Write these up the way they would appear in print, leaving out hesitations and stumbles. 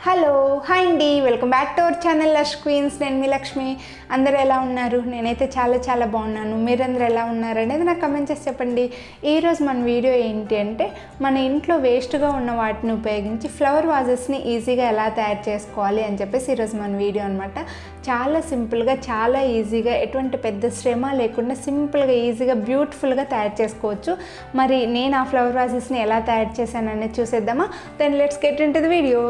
Hello hi అండి, welcome back to our channel Lush Queens. నేను మీ లక్ష్మి. అందరూ ఎలా ఉన్నారు? నేనైతే చాలా బాగున్నాను. మీరందరూ ఎలా ఉన్నారు అనేది నాకు కమెంట్ చేసి చెప్పండి. ఈరోజు మన వీడియో ఏంటి అంటే, మన ఇంట్లో వేస్ట్గా ఉన్న వాటిని ఉపయోగించి ఫ్లవర్ వాజెస్ని ఈజీగా ఎలా తయారు చేసుకోవాలి అని చెప్పేసి ఈరోజు మన వీడియో అనమాట. చాలా సింపుల్గా, చాలా ఈజీగా, ఎటువంటి పెద్ద శ్రమ లేకుండా సింపుల్గా ఈజీగా బ్యూటిఫుల్గా తయారు చేసుకోవచ్చు. మరి నేను ఆ ఫ్లవర్ వాజెస్ని ఎలా తయారు చేశాను అనేది చూసేద్దామా? Then let's get into the video.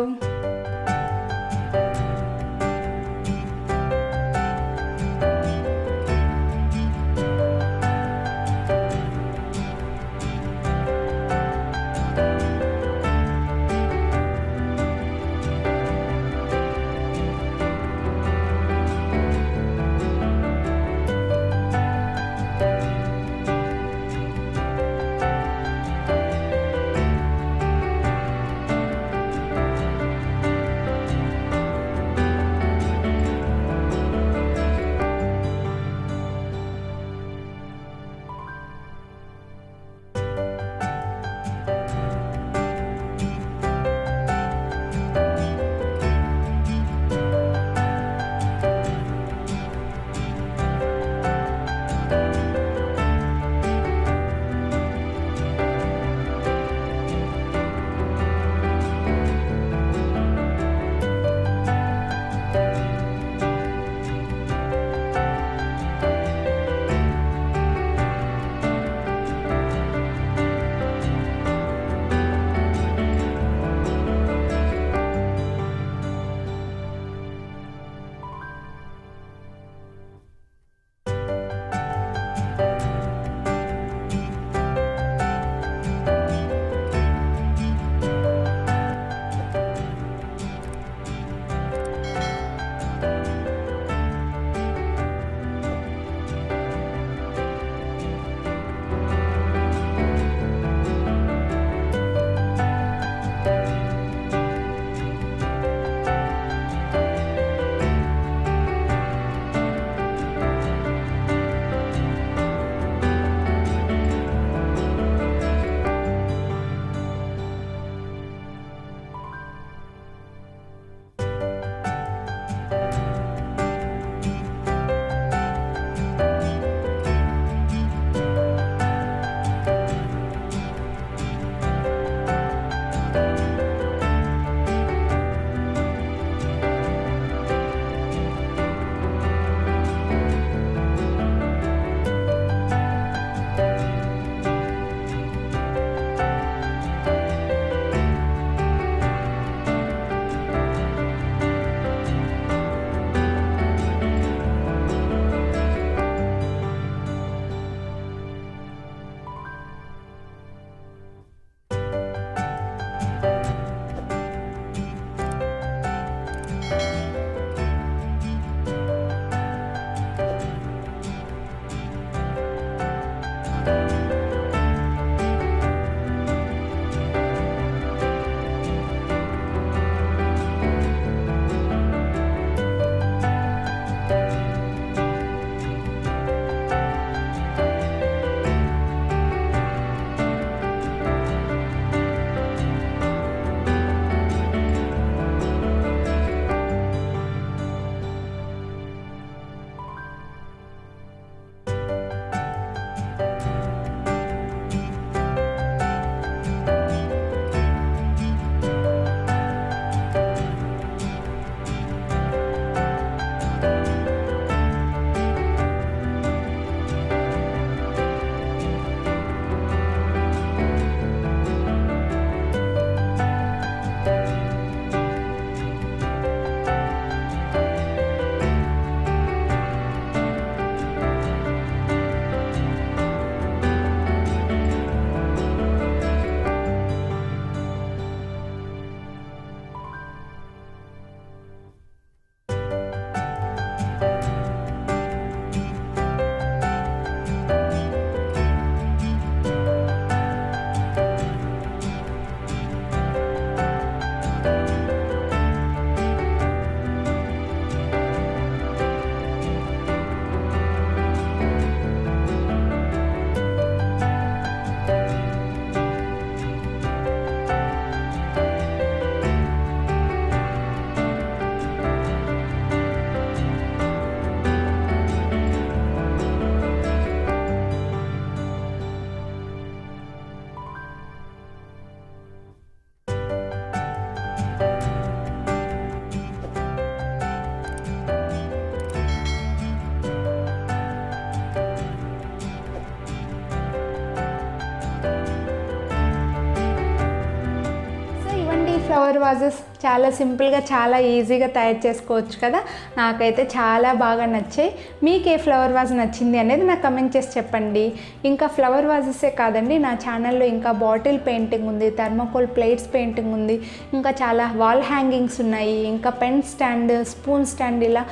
Flower vases చాలా సింపుల్గా చాలా ఈజీగా తయారు చేసుకోవచ్చు కదా. నాకైతే చాలా బాగా నచ్చాయి. మీకు ఏ ఫ్లవర్ వాజ్ నచ్చింది అనేది నాకు కమెంట్ చేసి చెప్పండి. ఇంకా ఫ్లవర్ వాజెసే కాదండి, నా ఛానల్లో ఇంకా బాటిల్ పెయింటింగ్ ఉంది, థర్మోకోల్ ప్లేట్స్ పెయింటింగ్ ఉంది, ఇంకా చాలా వాల్ హ్యాంగింగ్స్ ఉన్నాయి, ఇంకా పెన్ స్టాండ్, స్పూన్ స్టాండ్, ఇలా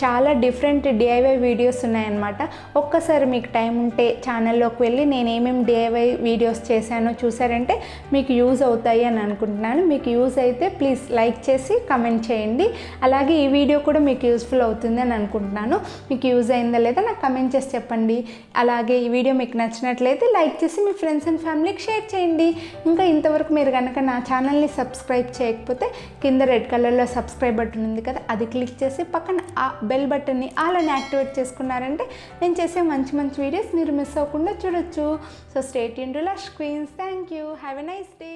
చాలా డిఫరెంట్ డిఐవై వీడియోస్ ఉన్నాయన్నమాట. ఒక్కసారి మీకు టైం ఉంటే ఛానల్లోకి వెళ్ళి నేను ఏమేమి డిఐవై వీడియోస్ చేశానో చూసారంటే మీకు యూజ్ అవుతాయి అని అనుకుంటున్నాను. మీకు యూజ్ అయితే ప్లీజ్ లైక్ చేసి కమెంట్ చేయండి. అలాగే ఈ వీడియో కూడా మీకు యూస్ఫుల్ అవుతుంది అని అనుకుంటున్నాను. మీకు యూజ్ అయిందా లేదా నాకు కమెంట్ చేసి చెప్పండి. అలాగే ఈ వీడియో మీకు నచ్చినట్లయితే లైక్ చేసి మీ ఫ్రెండ్స్ అండ్ ఫ్యామిలీకి షేర్ చేయండి. ఇంకా ఇంతవరకు మీరు కనుక నా ఛానల్ని సబ్స్క్రైబ్ చేయకపోతే కింద రెడ్ కలర్లో సబ్స్క్రైబ్ బటన్ ఉంది కదా, అది క్లిక్ చేసి పక్కన బెల్ బటన్ని అలానే యాక్టివేట్ చేసుకున్నారంటే నేను చేసే మంచి మంచి వీడియోస్ మీరు మిస్ అవ్వకుండా చూడొచ్చు. So stay tuned to Lush Queens. Thank you. Have a nice day.